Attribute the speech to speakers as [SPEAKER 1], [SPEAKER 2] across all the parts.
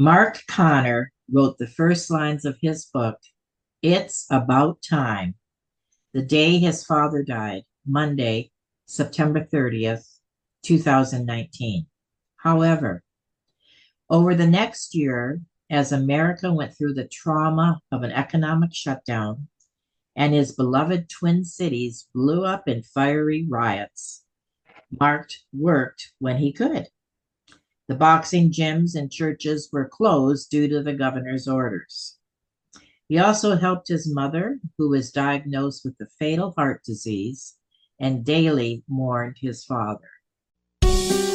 [SPEAKER 1] Mark Connor wrote the first lines of his book, It's About Time, the day his father died, Monday, September 30th, 2019. However, over the next year, as America went through the trauma of an economic shutdown and his beloved Twin Cities blew up in fiery riots, Mark worked when he could. The boxing gyms and churches were closed due to the governor's orders. He also helped his mother, who was diagnosed with the fatal heart disease, and daily mourned his father.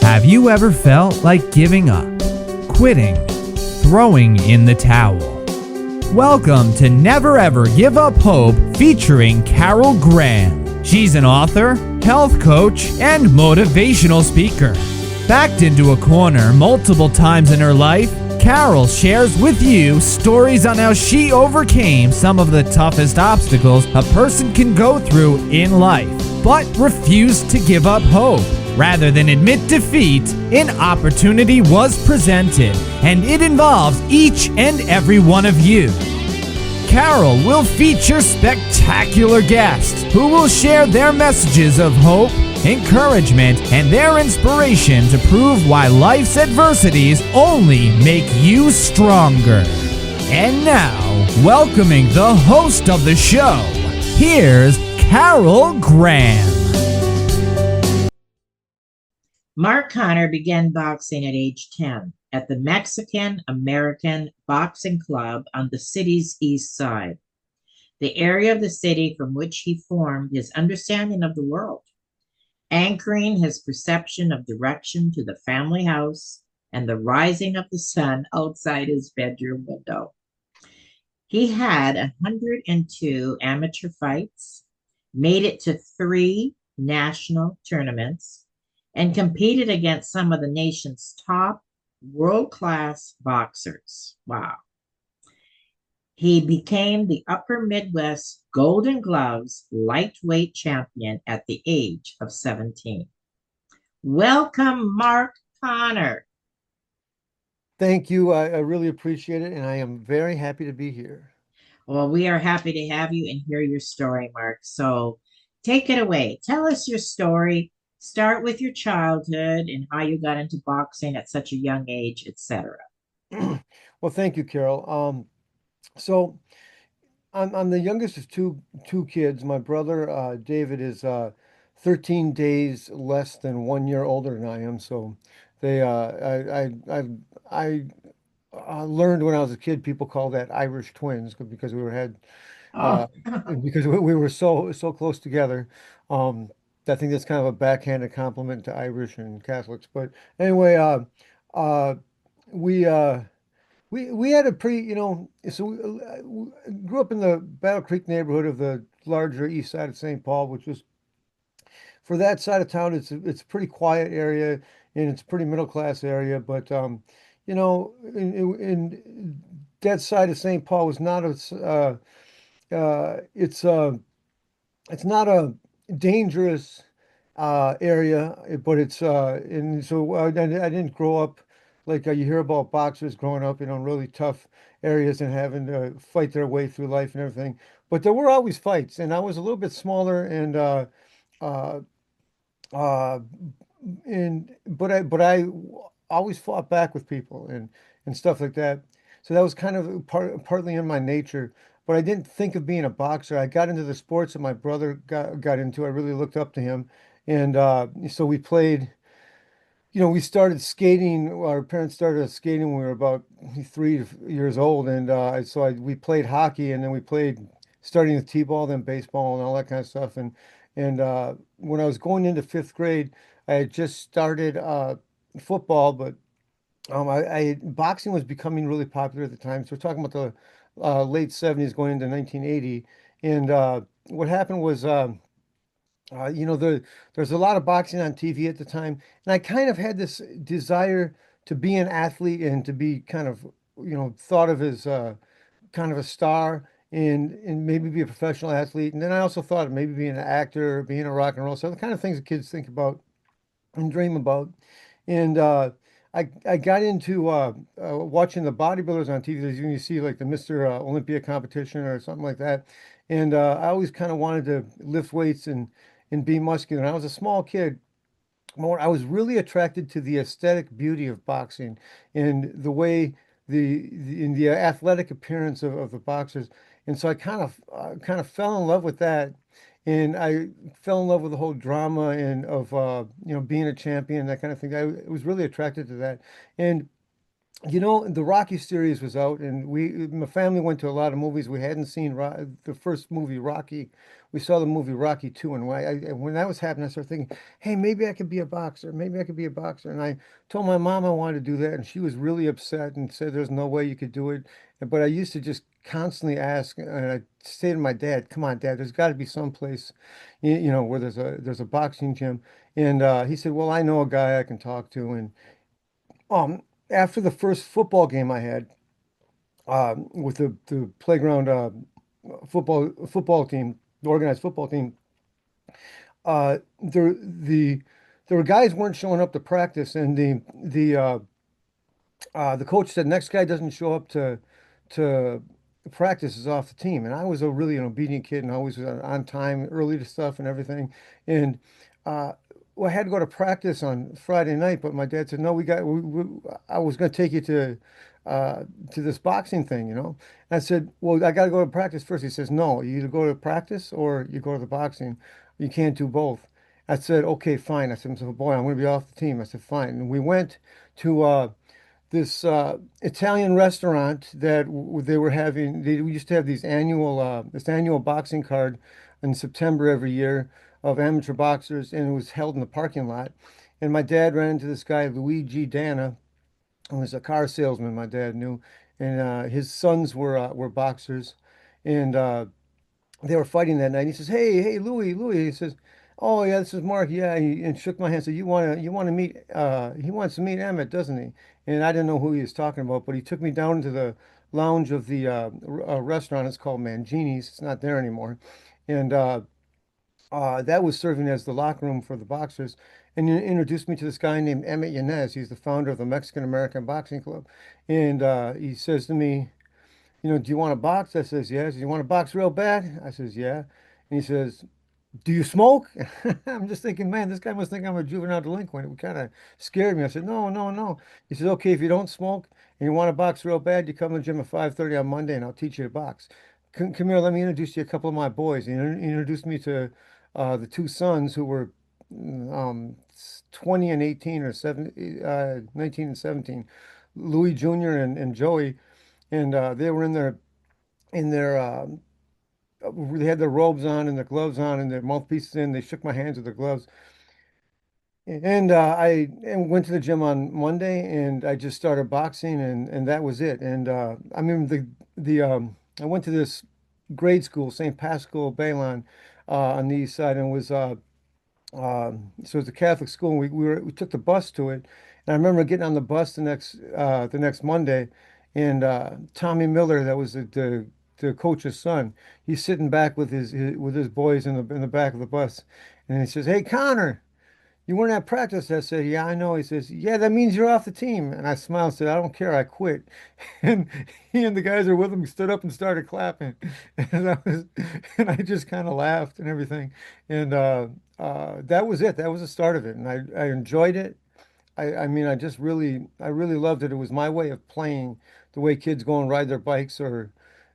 [SPEAKER 2] Have you ever felt like giving up, quitting, throwing in the towel? Welcome to Never Ever Give Up Hope featuring Carol Graham. She's an author, health coach, and motivational speaker. Backed into a corner multiple times in her life, Carol shares with you stories on how she overcame some of the toughest obstacles a person can go through in life, but refused to give up hope. Rather than admit defeat, an opportunity was presented, and it involves each and every one of you. Carol will feature spectacular guests who will share their messages of hope, encouragement, and their inspiration to prove why life's adversities only make you stronger. And now, welcoming the host of the show, here's Carol Graham.
[SPEAKER 1] Mark Connor began boxing at age 10 at the Mexican American Boxing Club on the city's east side, the area of the city from which he formed his understanding of the world, anchoring his perception of direction to the family house and the rising of the sun outside his bedroom window. He had 102 amateur fights, made it to 3 national tournaments, and competed against some of the nation's top world-class boxers. Wow. He became the Upper Midwest Golden Gloves lightweight champion at the age of 17. Welcome, Mark Connor.
[SPEAKER 3] Thank you. I really appreciate it, and I am very happy to be here.
[SPEAKER 1] Well, we are happy to have you and hear your story, Mark. So take it away. Tell us your story. Start with your childhood and how you got into boxing at such a young age, etc.
[SPEAKER 3] Well, thank you, Carol. So I'm the youngest of two kids. My brother David is 13 days less than 1 year older than I am. So they I learned when I was a kid, people call that Irish twins because we were had
[SPEAKER 1] Oh,
[SPEAKER 3] uh, because we were so close together. Um, I think that's kind of a backhanded compliment to Irish and Catholics. But anyway, uh, we uh, we had a pretty, so we grew up in the Battle Creek neighborhood of the larger east side of St. Paul, which was for that side of town. It's a pretty quiet area and it's a pretty middle class area. But in that side of St. Paul was not as uh, it's uh, it's not a dangerous area, but it's and so I didn't grow up like you hear about boxers growing up, in really tough areas and having to fight their way through life and everything. But there were always fights, and I was a little bit smaller uh, uh, but I always fought back with people and stuff like that. So that was kind of partly in my nature. But I didn't think of being a boxer. I got into the sports that my brother got into. I really looked up to him, and so we played. We started skating. Our parents started us skating when we were about 3 years old, and we played hockey, and then we played starting with t-ball, then baseball, and all that kind of stuff. And when I was going into fifth grade, I had just started football, but boxing was becoming really popular at the time. So we're talking about the late 70s, going into 1980, and what happened was. There's a lot of boxing on TV at the time, and I kind of had this desire to be an athlete and to be kind of, thought of as kind of a star and maybe be a professional athlete. And then I also thought of maybe being an actor, being a rock and roll. So the kind of things that kids think about and dream about. And I got into watching the bodybuilders on TV. You see like the Mr. Olympia competition or something like that, and I always kind of wanted to lift weights and be muscular. And I was a small kid. More, I was really attracted to the aesthetic beauty of boxing and the way in the athletic appearance of the boxers. And so I kind of fell in love with that. And I fell in love with the whole drama and of being a champion, that kind of thing. I was really attracted to that. And the Rocky series was out, and my family went to a lot of movies. We hadn't seen the first movie, Rocky. We saw the movie Rocky 2, and when that was happening, I started thinking, hey, maybe I could be a boxer. Maybe I could be a boxer. And I told my mom I wanted to do that, and she was really upset and said there's no way you could do it. But I used to just constantly ask, and I say to my dad, come on, Dad, there's got to be some place, where there's a boxing gym. And he said, well, I know a guy I can talk to, and um, after the first football game I had with the playground football team, the organized football team, uh, there were guys weren't showing up to practice, and the coach said next guy doesn't show up to practice is off the team. And I was a really an obedient kid and always was on time, early to stuff and everything. And uh, well, I had to go to practice on Friday night, but my dad said, no, I was going to take you to this boxing thing. And I said, well, I got to go to practice first. He says, no, you either go to practice or you go to the boxing. You can't do both. I said, okay, fine. I said, boy, I'm going to be off the team. I said, fine. And we went to this Italian restaurant that they were having. We used to have this annual boxing card in September every year of amateur boxers, and it was held in the parking lot. And my dad ran into this guy, Luigi Dana, who was a car salesman. My dad knew, and his sons were boxers, and they were fighting that night. He says, "Hey, Louis." He says, "Oh yeah, this is Mark." Yeah, and shook my hand. Said, "You wanna meet?" He wants to meet Emmett, doesn't he? And I didn't know who he was talking about, but he took me down to the lounge of the restaurant. It's called Mangini's. It's not there anymore, and that was serving as the locker room for the boxers. And he introduced me to this guy named Emmett Yanez. He's the founder of the Mexican American Boxing Club, and he says to me, do you want to box? I says, yes. Do you want to box real bad? I says, yeah. And he says, do you smoke? I'm just thinking, man, this guy must think I'm a juvenile delinquent. It kind of scared me. I said, no, no, no. He says, okay, if you don't smoke and you want to box real bad, you come to the gym at 5:30 on Monday and I'll teach you to box. Come here, let me introduce you to a couple of my boys. And he introduced me to the two sons who were um, 20 and 18 or 19 and 17, Louis Jr. and Joey. And they were in their they had their robes on and their gloves on and their mouthpieces in. They shook my hands with their gloves. And I went to the gym on Monday and I just started boxing and that was it. And I mean the I went to this grade school, St. Pascal Baylon, on the east side, and was so it's a Catholic school. And we took the bus to it, and I remember getting on the bus the next Monday, and Tommy Miller, that was the coach's son, he's sitting back with his boys in the back of the bus, and he says, "Hey Connor, you weren't at practice." I said, "Yeah, I know." He says, "Yeah, that means you're off the team." And I smiled and said, "I don't care, I quit." And he and the guys are with him stood up and started clapping. And I just kind of laughed and everything. And that was it. That was the start of it. And I enjoyed it. I mean, I really loved it. It was my way of playing the way kids go and ride their bikes or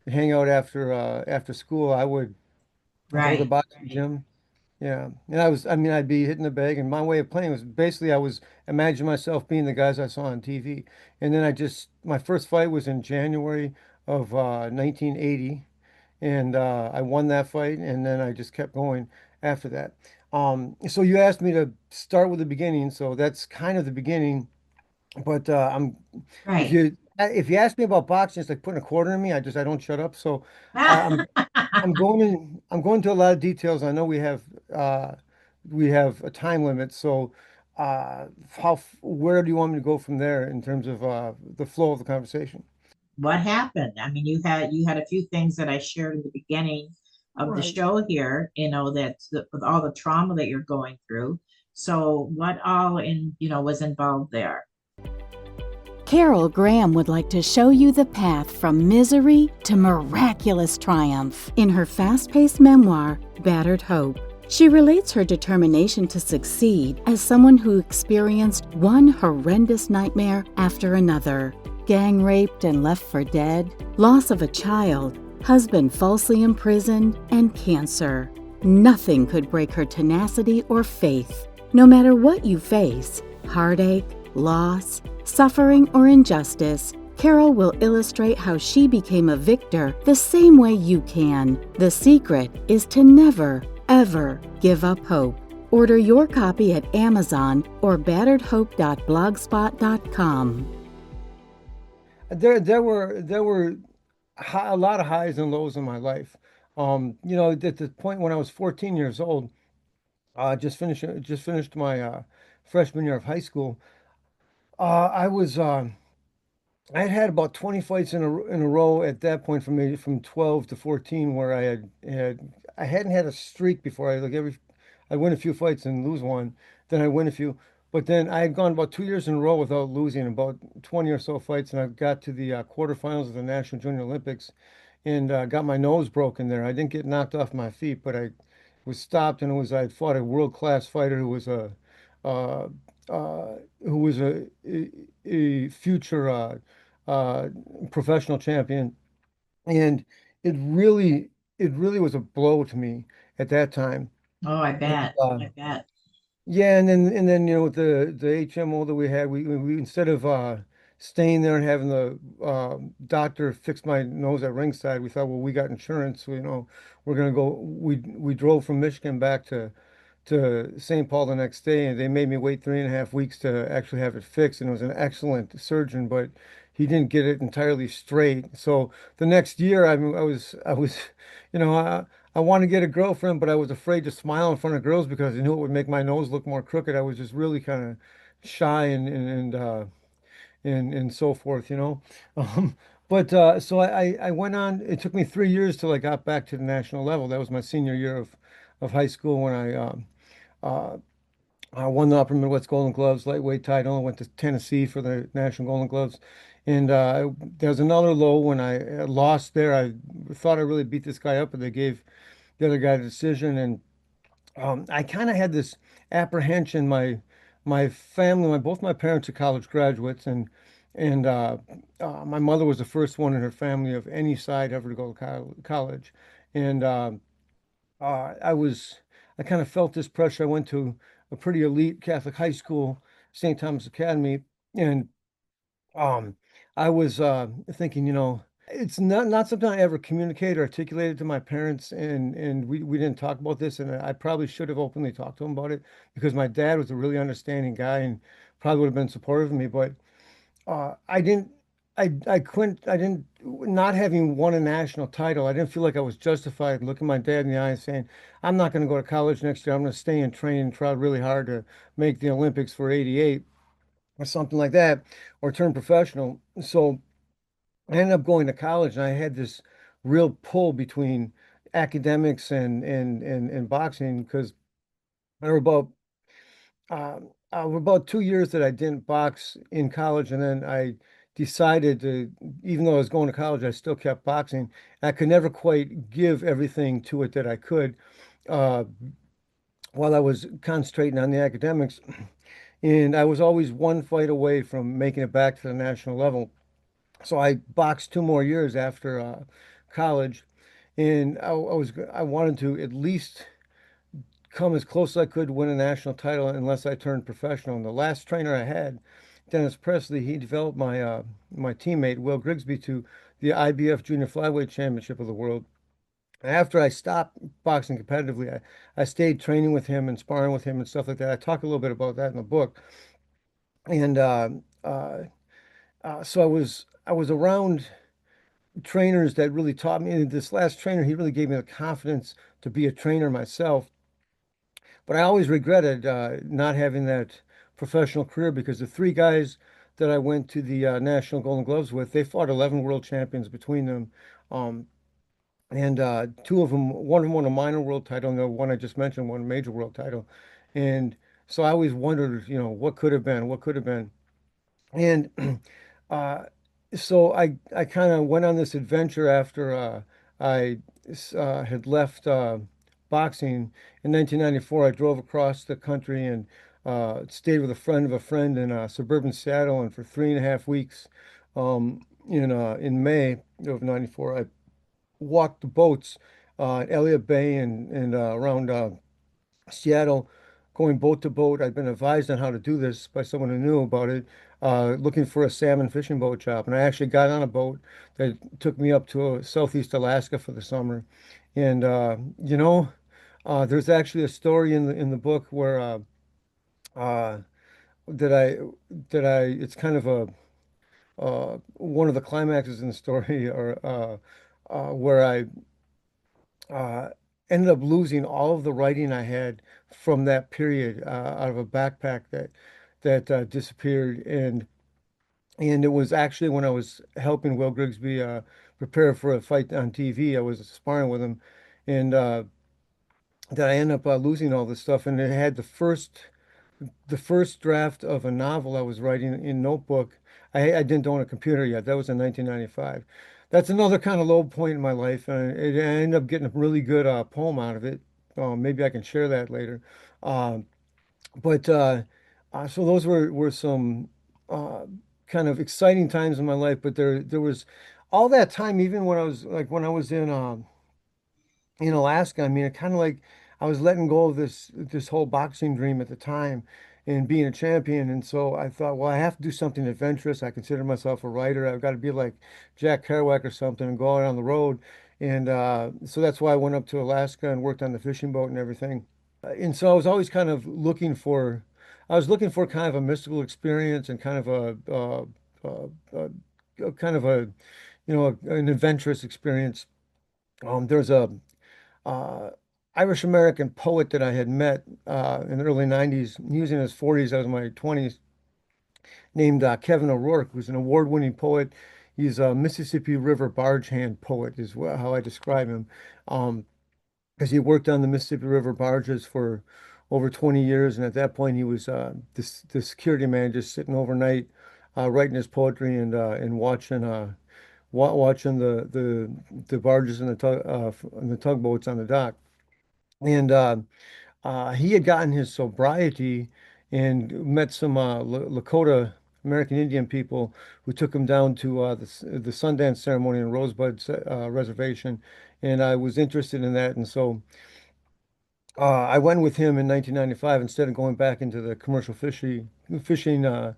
[SPEAKER 3] hang out after school. I would go to the
[SPEAKER 1] Right,
[SPEAKER 3] boxing
[SPEAKER 1] right,
[SPEAKER 3] gym. Yeah. And I mean, I'd be hitting the bag, and my way of playing was basically I was imagining myself being the guys I saw on TV. And then my first fight was in January of 1980, and I won that fight, and then I just kept going after that. So you asked me to start with the beginning, so that's kind of the beginning. But if
[SPEAKER 1] right.
[SPEAKER 3] you ask me about boxing, it's like putting a quarter in me. I don't shut up. So I, I'm going to a lot of details. I know we have a time limit. So where do you want me to go from there in terms of the flow of the conversation?
[SPEAKER 1] What happened? I mean, you had a few things that I shared in the beginning of the
[SPEAKER 3] Right.
[SPEAKER 1] show here, with all the trauma that you're going through. So what all was involved there?
[SPEAKER 4] Carol Graham would like to show you the path from misery to miraculous triumph in her fast paced memoir, Battered Hope. She relates her determination to succeed as someone who experienced one horrendous nightmare after another: gang raped and left for dead, loss of a child, husband falsely imprisoned, and cancer. Nothing could break her tenacity or faith. No matter what you face, heartache, loss, suffering, or injustice, Carol will illustrate how she became a victor the same way you can. The secret is to never, ever give up hope. Order your copy at Amazon or batteredhope.blogspot.com.
[SPEAKER 3] There were a lot of highs and lows in my life. At the point when I was 14 years old, just finished my freshman year of high school. I was I had about 20 fights in a row at that point, from 12 to 14, where I hadn't had a streak before. I win a few fights and lose one, then I win a few. But then I had gone about 2 years in a row without losing, about 20 or so fights, and I got to the quarterfinals of the National Junior Olympics, and got my nose broken there. I didn't get knocked off my feet, but I was stopped, and I had fought a world-class fighter uh, who was a future uh, professional champion, and it really it really was a blow to me at that time.
[SPEAKER 1] Oh, I
[SPEAKER 3] And,
[SPEAKER 1] bet. I bet.
[SPEAKER 3] yeah, and then with the HMO that we had, we instead of staying there and having the doctor fix my nose at ringside, we thought, well, we got insurance, so, we're gonna go. We drove from Michigan back to St. Paul the next day, and they made me wait 3.5 weeks to actually have it fixed. And it was an excellent surgeon, but he didn't get it entirely straight. So the next year, I was, you know, I wanted to get a girlfriend, but I was afraid to smile in front of girls because I knew it would make my nose look more crooked. I was just really kind of shy and so forth. Um, but so I went on. It took me 3 years till I got back to the national level. That was my senior year of high school when uh, I won the Upper Midwest Golden Gloves lightweight title. I went to Tennessee for the National Golden Gloves. And there was another low when I lost there. I thought I really beat this guy up, but they gave the other guy the decision. And I kind of had this apprehension. My family, both my parents are college graduates, and my mother was the first one in her family of any side ever to go to college. And I was, I kind of felt this pressure. I went to a pretty elite Catholic high school, St. Thomas Academy, and um, I was thinking, it's not something I ever communicated or articulated to my parents, and we didn't talk about this, and I probably should have openly talked to them about it because my dad was a really understanding guy and probably would have been supportive of me, but I didn't. I couldn't. I didn't. Not having won a national title, I didn't feel like I was justified looking my dad in the eye and saying, "I'm not going to go to college next year. I'm going to stay and train and try really hard to make the Olympics for '88 or something like that, or turn professional." So I ended up going to college, and I had this real pull between academics and boxing because there were about 2 years that I didn't box in college, and then I decided to, even though I was going to college, I still kept boxing. I could never quite give everything to it that I could uh, while I was concentrating on the academics. And I was always one fight away from making it back to the national level. So I boxed 2 more years after college, and I wanted to at least come as close as I could to win a national title unless I turned professional. And the last trainer I had, Dennis Presley, he developed my teammate Will Grigsby to the IBF Junior Flyweight Championship of the world. After I stopped boxing competitively, I stayed training with him and sparring with him and stuff like that. I talk a little bit about that in the book. And uh, so I was around trainers that really taught me. And this last trainer, he really gave me the confidence to be a trainer myself. But I always regretted not having that professional career because the three guys that I went to the National Golden Gloves with, they fought 11 world champions between them. Um, and two of them, one of them won a minor world title, and the one I just mentioned won a major world title. And so I always wondered, what could have been, what could have been. And uh, so I kind of went on this adventure after I had left boxing in 1994. I drove across the country and stayed with a friend of a friend in suburban Seattle, and for 3.5 weeks in May of '94, I walked the boats at Elliott Bay and around Seattle, going boat to boat. I'd been advised on how to do this by someone who knew about it, looking for a salmon fishing boat job. And I actually got on a boat that took me up to southeast Alaska for the summer. And there's actually a story in the book where uh, that I it's kind of a one of the climaxes in the story, or where I uh, ended up losing all of the writing I had from that period out of a backpack that disappeared, and it was actually when I was helping Will Grigsby prepare for a fight on TV. I was sparring with him, and that I ended up losing all this stuff, and it had the first draft of a novel I was writing in notebook. I didn't own a computer yet. That was in 1995. That's another kind of low point in my life, and I ended up getting a really good poem out of it. Maybe I can share that later. Uh, but so those were some uh, kind of exciting times in my life. But there was all that time, even when I was in Alaska. I mean, it kind of like I was letting go of this whole boxing dream at the time and being a champion. And so I thought, well, I have to do something adventurous. I consider myself a writer. I've got to be like Jack Kerouac or something and go out on the road. And so that's why I went up to Alaska and worked on the fishing boat and everything. And so I was always kind of I was looking for kind of a mystical experience and kind of kind of an adventurous experience. There's a uh, Irish American poet that I had met in the early 90s. He was in his 40s, I was in my 20s, named Kevin O'Rourke, who's an award-winning poet. He's a Mississippi River barge hand poet, is how I describe him, because he worked on the Mississippi River barges for over 20 years, and at that point he was the security man, just sitting overnight, writing his poetry and watching the barges and the tugboats on the dock. And he had gotten his sobriety and met some Lakota American Indian people who took him down to the Sundance ceremony in Rosebud Reservation. And I was interested in that. And so I went with him in 1995 instead of going back into the commercial fishing uh,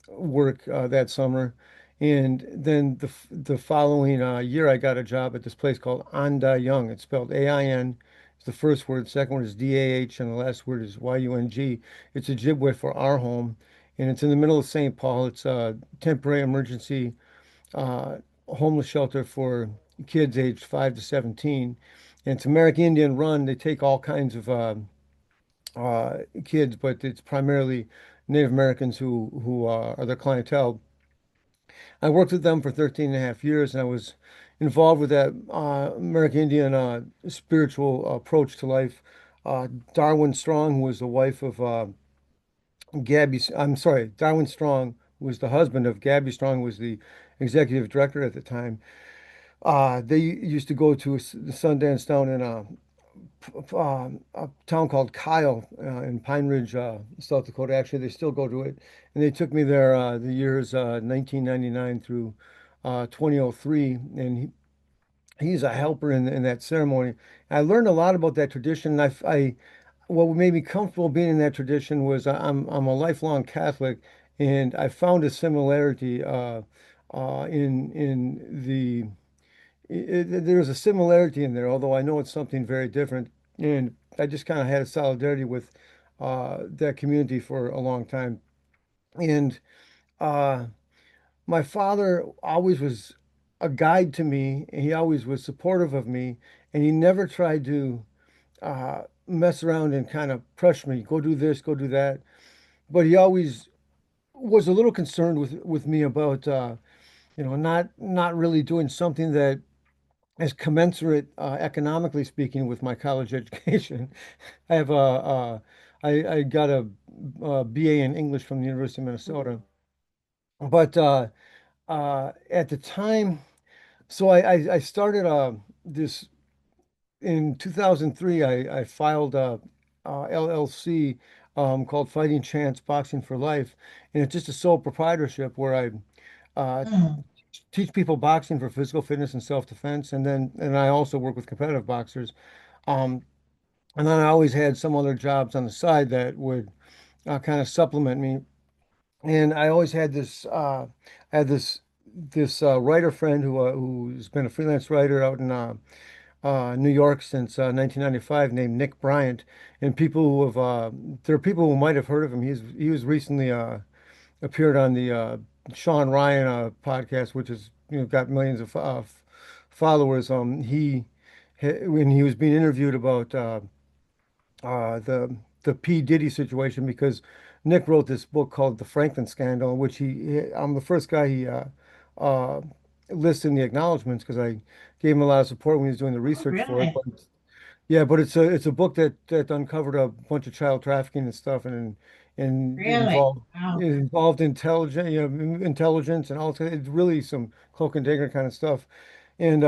[SPEAKER 3] work that summer. And then the following year, I got a job at this place called Anda Young. It's spelled AIN. It's the first word. The second word is DAH, and the last word is YUNG. It's Ojibwe for our home, and it's in the middle of St. Paul. It's a temporary emergency uh, homeless shelter for kids aged 5 to 17. And it's American Indian run. They take all kinds of kids, but it's primarily Native Americans who are their clientele. I worked with them for 13 and a half years, and I was involved with that American Indian spiritual approach to life. Darwin Strong, who was the wife of I'm sorry, Darwin Strong, who was the husband of Gabby Strong, who was the executive director at the time. They used to go to the Sundance down in a town called Kyle in Pine Ridge, South Dakota. Actually, they still go to it. And they took me there the years 1999 through 2003. And he's a helper in that ceremony. I learned a lot about that tradition. What made me comfortable being in that tradition was I'm a lifelong Catholic, and I found a similarity in there's a similarity in there, although I know it's something very different. And I just kind of had a solidarity with that community for a long time. And uh, my father always was a guide to me, and he always was supportive of me, and he never tried to mess around and kind of press me, go do this, go do that. But he always was a little concerned with me about not really doing something that as commensurate, economically speaking, with my college education. I have I got a BA in English from the University of Minnesota, But at the time, so I started this in 2003. I filed a LLC called Fighting Chance Boxing for Life, and it's just a sole proprietorship where I uh,
[SPEAKER 1] Mm,
[SPEAKER 3] teach people boxing for physical fitness and self-defense, and I also work with competitive boxers. Um, and then I always had some other jobs on the side that would kind of supplement me. And I always had this writer friend who's been a freelance writer out in New York since 1995, named Nick Bryant. And people who have there are people who might have heard of him. He was recently appeared on the Sean Ryan podcast, which is got millions of followers. When he was being interviewed about the P. Diddy situation, because Nick wrote this book called The Franklin Scandal, in which I'm the first guy he uh, lists in the acknowledgments because I gave him a lot of support when he was doing the
[SPEAKER 1] oh,
[SPEAKER 3] research for it.
[SPEAKER 1] really?
[SPEAKER 3] But yeah, but it's a book that uncovered a bunch of child trafficking and stuff, and
[SPEAKER 1] Really? Wow.
[SPEAKER 3] involved intelligence and all. It's really some cloak and dagger kind of stuff. And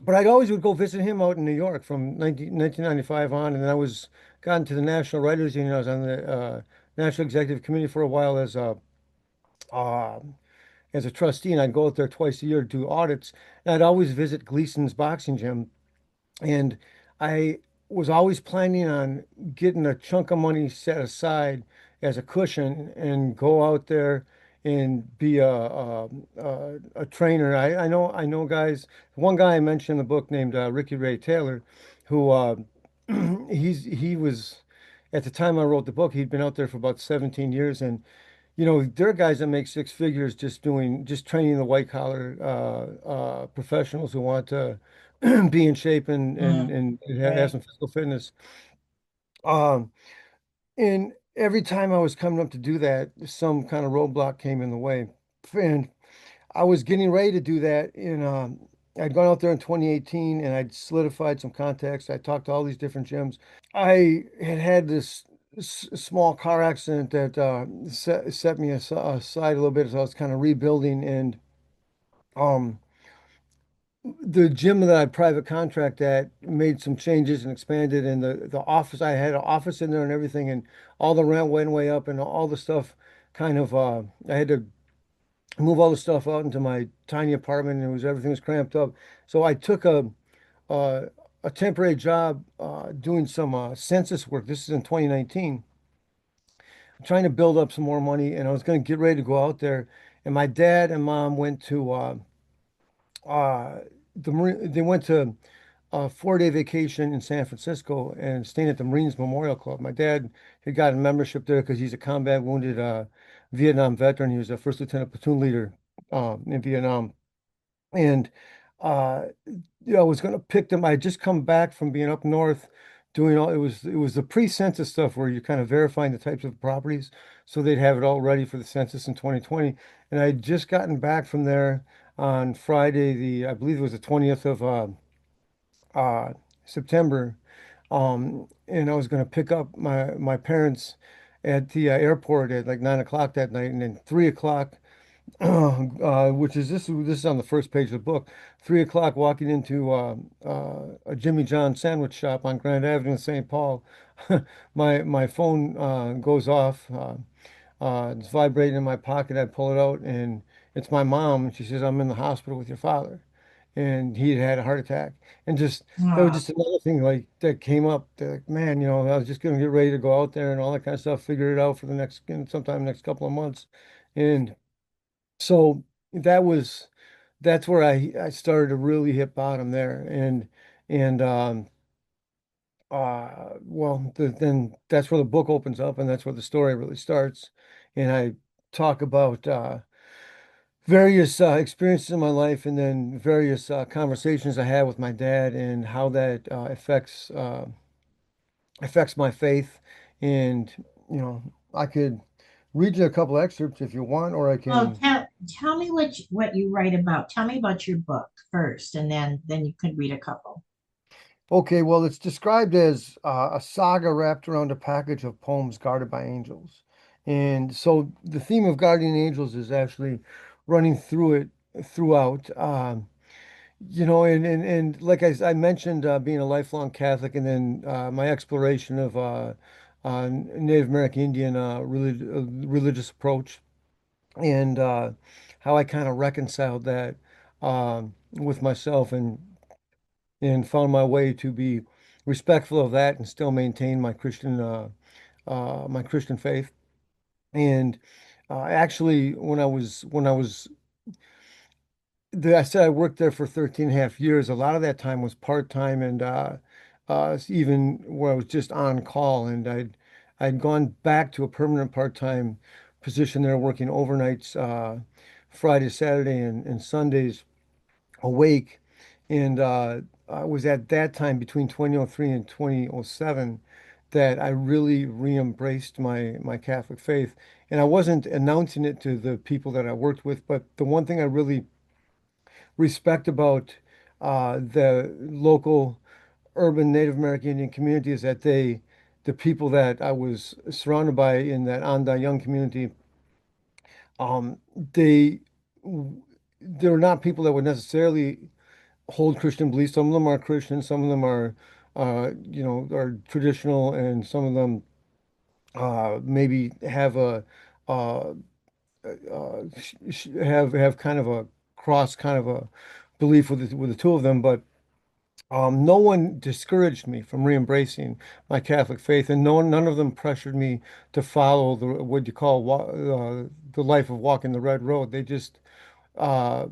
[SPEAKER 3] but I always would go visit him out in New York from 1995 on, and then I was got into the National Writers Union. I was on the National Executive Committee for a while uh, as a trustee, and I'd go out there twice a year to do audits. And I'd always visit Gleason's boxing gym, and I was always planning on getting a chunk of money set aside as a cushion and go out there and be a trainer. I know guys. One guy I mentioned in the book named Ricky Ray Taylor, who he was at the time I wrote the book. He'd been out there for about 17 years, and there are guys that make six figures just training the white collar professionals who want to be in shape
[SPEAKER 1] Mm,
[SPEAKER 3] and have
[SPEAKER 1] right.
[SPEAKER 3] some physical fitness. Um, and every time I was coming up to do that, some kind of roadblock came in the way. And I was getting ready to do that I'd gone out there in 2018 and I'd solidified some contacts. I talked to all these different gyms. I had had this small car accident that set me aside a little bit as I was kind of rebuilding. And um, the gym that I private contract at made some changes and expanded. And the office, I had an office in there and everything. And all the rent went way up and all the stuff kind of, I had to move all the stuff out into my tiny apartment and everything was cramped up. So I took uh, a temporary job doing some census work. This is in 2019, trying to build up some more money, and I was going to get ready to go out there. And my dad and mom went to uh, they went to a 4-day vacation in San Francisco and staying at the Marines Memorial Club. My dad had gotten membership there because he's a combat wounded Vietnam veteran. He was a first lieutenant platoon leader in Vietnam. And uh I was gonna pick them. I had just come back from being up north doing all it was the pre-census stuff where you're kind of verifying the types of properties so they'd have it all ready for the census in 2020. And I had just gotten back from there on Friday, the I believe it was the 20th of uh September. And I was gonna pick up my parents at the airport at like 9 o'clock that night, and then 3 o'clock which is this is on the first page of the book. 3 o'clock, walking into a Jimmy John sandwich shop on Grand Avenue in St. Paul. My phone goes off. It's vibrating in my pocket. I pull it out, and it's my mom. And she says, "I'm in the hospital with your father," and he had a heart attack. And just that was
[SPEAKER 1] Oh,
[SPEAKER 3] just another thing like that came up. That, like, man, I was just gonna get ready to go out there and all that kind of stuff. Figure it out for the sometime next couple of months, and so that was that's where I started to really hit bottom there. And then that's where the book opens up and that's where the story really starts. And I talk about various experiences in my life and then various conversations I had with my dad and how that affects my faith. And I could read you a couple excerpts if you want, or I
[SPEAKER 1] well,
[SPEAKER 3] can.
[SPEAKER 1] tell me what you write about. Tell me about your book first, and then you could read a couple.
[SPEAKER 3] Okay, well, it's described as a saga wrapped around a package of poems guarded by angels. And so the theme of guardian angels is actually running through it throughout. And like I mentioned, being a lifelong Catholic, and then my exploration of Native American Indian religious approach, and how I kind of reconciled that with myself, and found my way to be respectful of that and still maintain my Christian faith. And actually, I said I worked there for 13 and a half years. A lot of that time was part-time, and even where I was just on call. And I'd gone back to a permanent part-time position there, working overnights, Friday, Saturday, and Sundays awake. And I was at that time between 2003 and 2007 that I really re-embraced my Catholic faith. And I wasn't announcing it to the people that I worked with, but the one thing I really respect about the local urban Native American Indian community is that the people that I was surrounded by in that Anda young community, um, they they're not people that would necessarily hold Christian beliefs. Some of them are Christian, some of them are traditional, and some of them maybe have uh, have kind of a cross kind of a belief with the two of them, but no one discouraged me from re-embracing my Catholic faith, and none of them pressured me to follow what you call the life of walking the red road. They just uh,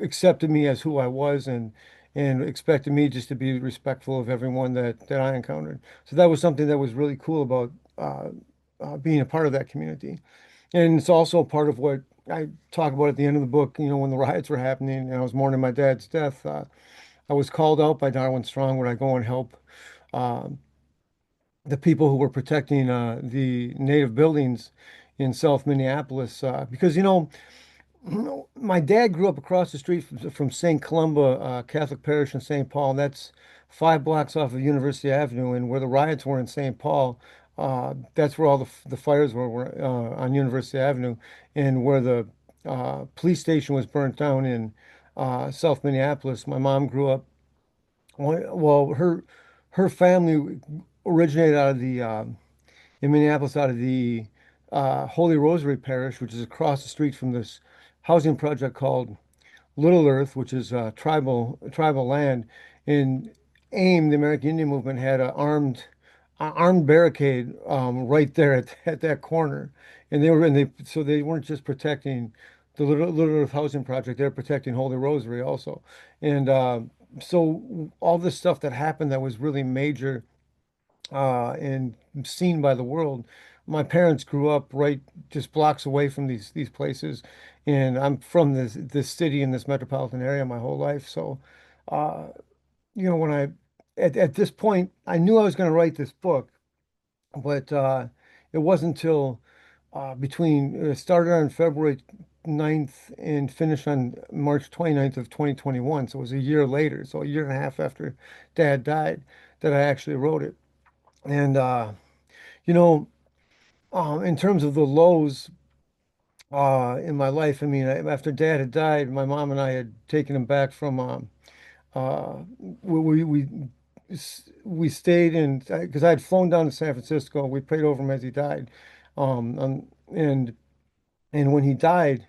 [SPEAKER 3] accepted me as who I was, and expected me just to be respectful of everyone that I encountered. So that was something that was really cool about being a part of that community. And it's also part of what I talk about at the end of the book. When the riots were happening and I was mourning my dad's death, I was called out by Darwin Strong when I go and help uh, the people who were protecting the native buildings in South Minneapolis, because my dad grew up across the street from St. Columba Catholic Parish in St. Paul, and that's 5 blocks off of University Avenue. And where the riots were in St. Paul, that's where all the fires were on University Avenue, and where the police station was burnt down in South Minneapolis. My mom grew up. Well, her family originated out of the in Minneapolis, out of the Holy Rosary Parish, which is across the street from this housing project called Little Earth, which is tribal land. In AIM, the American Indian Movement had an armed barricade right there at that corner, and they weren't just protecting the Little Earth housing project; they were protecting Holy Rosary also. And so all this stuff that happened that was really major and seen by the world. My parents grew up right just blocks away from these places, and I'm from this city in this metropolitan area my whole life. So, uh, when at this point, I knew I was going to write this book, but it wasn't until between it started on February 9th and finished on March 29th of 2021. So it was a year later, so a year and a half after Dad died, that I actually wrote it. And you know, in terms of the lows in my life, I mean, after Dad had died, my mom and I had taken him back from we stayed in because I had flown down to San Francisco. We prayed over him as he died, um, um, and and when he died,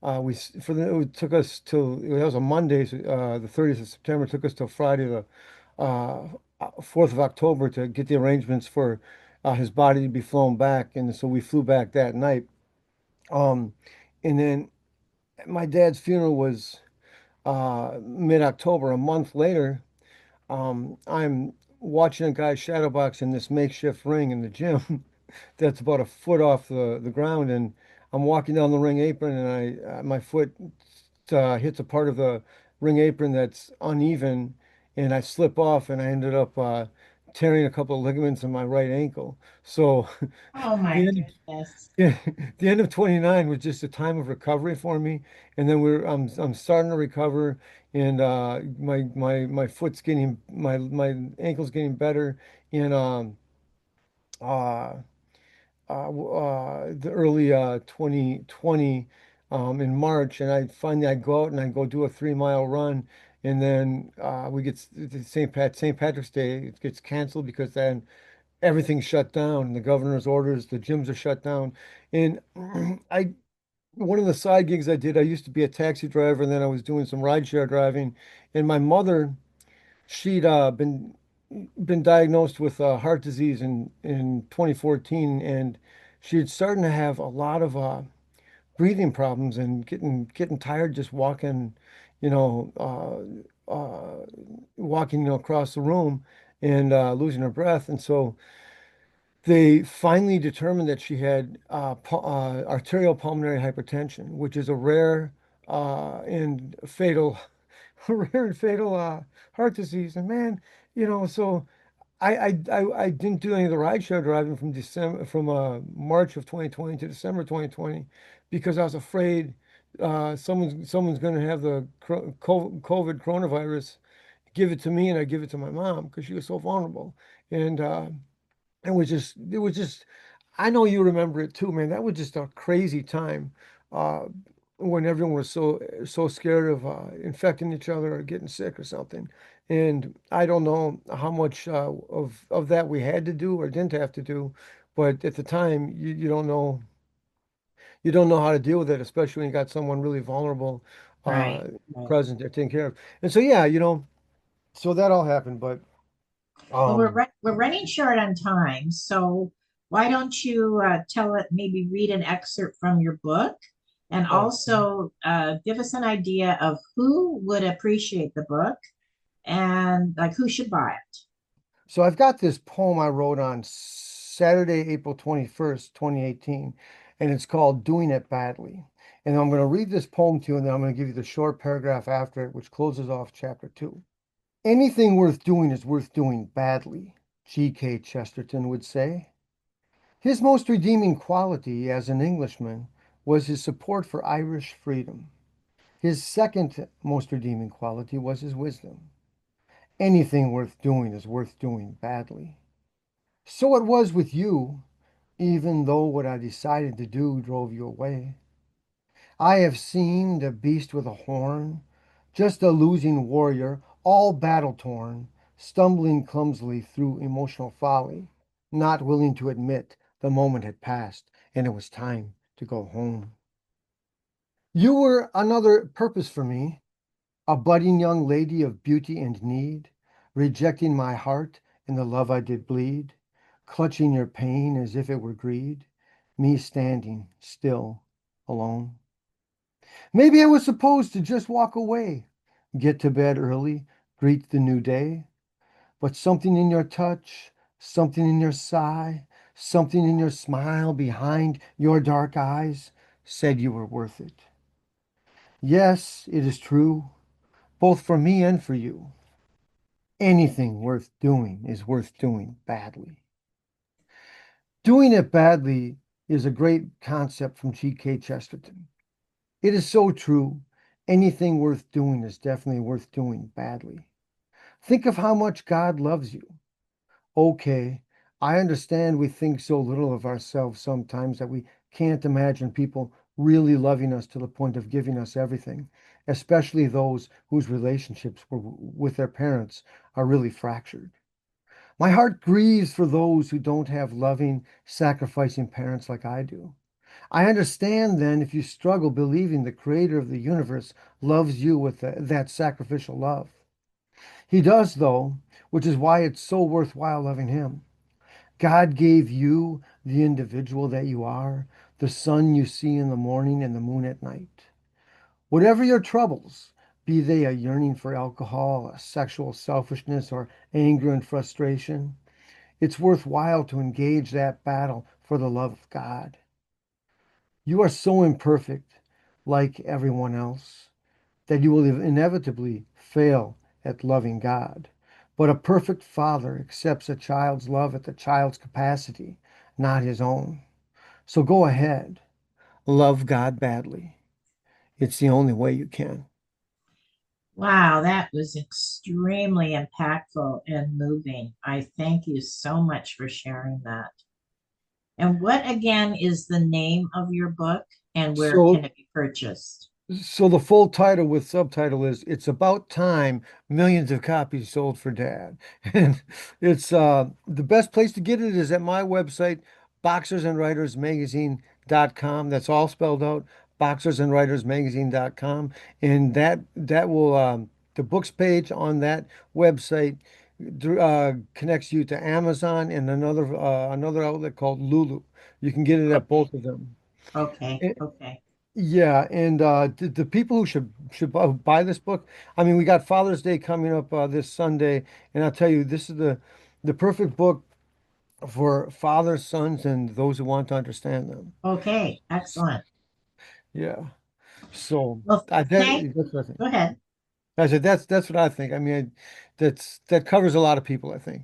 [SPEAKER 3] it took us till that was a Monday, so, the 30th of September. It took us till Friday, the 4th of October, to get the arrangements for his body to be flown back, and so we flew back that night. Um, and then my dad's funeral was mid-October. A month later, I'm watching a guy shadowbox in this makeshift ring in the gym that's about a foot off the ground, and I'm walking down the ring apron, and my foot hits a part of the ring apron that's uneven, and I slip off, and I ended up tearing a couple of ligaments in my right ankle. So
[SPEAKER 1] Oh my
[SPEAKER 3] the end,
[SPEAKER 1] goodness.
[SPEAKER 3] yeah, the end of 29 was just a time of recovery for me, and then I'm starting to recover, and my foot's getting my ankle's getting better, and uh the early 2020 in March, and I'd go out and I'd go do a 3 mile run, and then we get the St. Patrick's Day, it gets canceled because then everything's shut down. The governor's orders, the gyms are shut down, and I one of the side gigs I did, I used to be a taxi driver, and then I was doing some rideshare driving, and my mother, she'd been diagnosed with heart disease in 2014, and she had starting to have a lot of breathing problems and getting tired just walking, you know, walking, across the room and losing her breath. And so they finally determined that she had arterial pulmonary hypertension, which is a rare and fatal, rare and fatal heart disease. And man, so I didn't do any of the rideshare driving from March of 2020 to December 2020 because I was afraid someone's going to have the COVID coronavirus, give it to me, and I give it to my mom because she was so vulnerable. And it was just I know you remember it too, man. That was just a crazy time uh, when everyone was so scared of infecting each other or getting sick or something. And I don't know how much of that we had to do or didn't have to do, but at the time, you don't know how to deal with it, especially when you got someone really vulnerable
[SPEAKER 1] Right,
[SPEAKER 3] uh,
[SPEAKER 1] right.
[SPEAKER 3] present there taking care of. And so yeah, so that all happened, but
[SPEAKER 1] Well,
[SPEAKER 3] um,
[SPEAKER 1] we're running short on time, so why don't you tell it, maybe read an excerpt from your book, and
[SPEAKER 3] oh.
[SPEAKER 1] also give us an idea of who would appreciate the book and like who should buy it.
[SPEAKER 3] So I've got this poem I wrote on Saturday, April 21st, 2018, and it's called Doing It Badly. And I'm going to read this poem to you, and then I'm going to give you the short paragraph after it, which closes off chapter 2. Anything worth doing is worth doing badly, G.K. Chesterton would say. His most redeeming quality as an Englishman was his support for Irish freedom. His second most redeeming quality was his wisdom. Anything worth doing is worth doing badly. So it was with you, even though what I decided to do drove you away. I have seemed a beast with a horn, just a losing warrior, all battle torn, stumbling clumsily through emotional folly, not willing to admit the moment had passed and it was time to go home. You were another purpose for me, a budding young lady of beauty and need, rejecting my heart and the love I did bleed, clutching your pain as if it were greed, me standing still, alone. Maybe I was supposed to just walk away, get to bed early, greet the new day, but something in your touch, something in your sigh, something in your smile behind your dark eyes said you were worth it. Yes, it is true, both for me and for you. Anything worth doing is worth doing badly. Doing it badly is a great concept from G.K. Chesterton. It is so true. Anything worth doing is definitely worth doing badly. Think of how much God loves you. Okay, I understand we think so little of ourselves sometimes that we can't imagine people really loving us to the point of giving us everything, especially those whose relationships with their parents are really fractured. My heart grieves for those who don't have loving, sacrificing parents like I do. I understand then if you struggle believing the creator of the universe loves you with that sacrificial love. He does, though, which is why it's so worthwhile loving him. God gave you the individual that you are, the sun you see in the morning and the moon at night. Whatever your troubles, be they a yearning for alcohol, a sexual selfishness, or anger and frustration, it's worthwhile to engage that battle for the love of God. You are so imperfect, like everyone else, that you will inevitably fail at loving God. But a perfect father accepts a child's love at the child's capacity, not his own. So go ahead, love God badly. It's the only way you can.
[SPEAKER 1] Wow, that was extremely impactful and moving. I thank you so much for sharing that. And what again is the name of your book and where can
[SPEAKER 3] So
[SPEAKER 1] it be purchased?
[SPEAKER 3] So the full title with subtitle is "It's About Time Millions of Copies Sold for Dad." And it's the best place to get it is at my website, boxersandwritersmagazine.com. That's all spelled out, boxersandwritersmagazine.com. And that will the books page on that website connects you to Amazon and another outlet called Lulu. You can get it at
[SPEAKER 1] Okay.
[SPEAKER 3] both of them.
[SPEAKER 1] Okay. Okay.
[SPEAKER 3] Yeah, and the people who should buy this book, I mean, we got Father's Day coming up this Sunday, and I'll tell you, this is the perfect book for fathers, sons, and those who want to understand them.
[SPEAKER 1] Okay. Excellent.
[SPEAKER 3] Yeah. So
[SPEAKER 1] Well,
[SPEAKER 3] that's what I think.
[SPEAKER 1] go ahead.
[SPEAKER 3] I said that's what I think. I mean, that covers a lot of people, I think.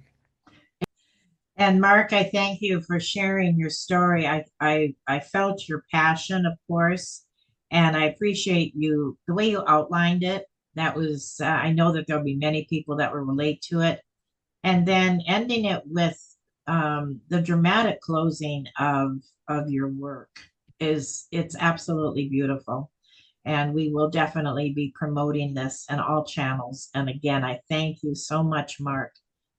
[SPEAKER 1] And Mark, I thank you for sharing your story. I felt your passion, of course, and I appreciate you the way you outlined it. That was I know that there'll be many people that will relate to it, and then ending it with the dramatic closing of your work is it's absolutely beautiful. And we will definitely be promoting this in all channels. And again, I thank you so much, Mark,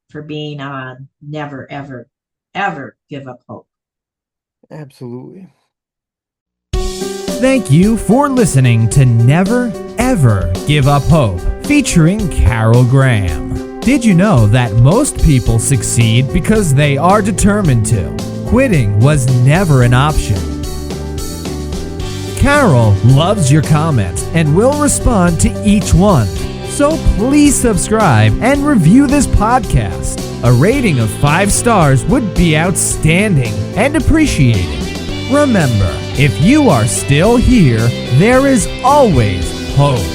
[SPEAKER 1] for being on Never, Ever, Ever Give Up Hope.
[SPEAKER 3] Absolutely.
[SPEAKER 2] Thank you for listening to Never Ever Give Up Hope, featuring Carol Graham. Did you know that most people succeed because they are determined to? Quitting was never an option. Carol loves your comments and will respond to each one. So please subscribe and review this podcast. A rating of 5 stars would be outstanding and appreciated. Remember, if you are still here, there is always hope.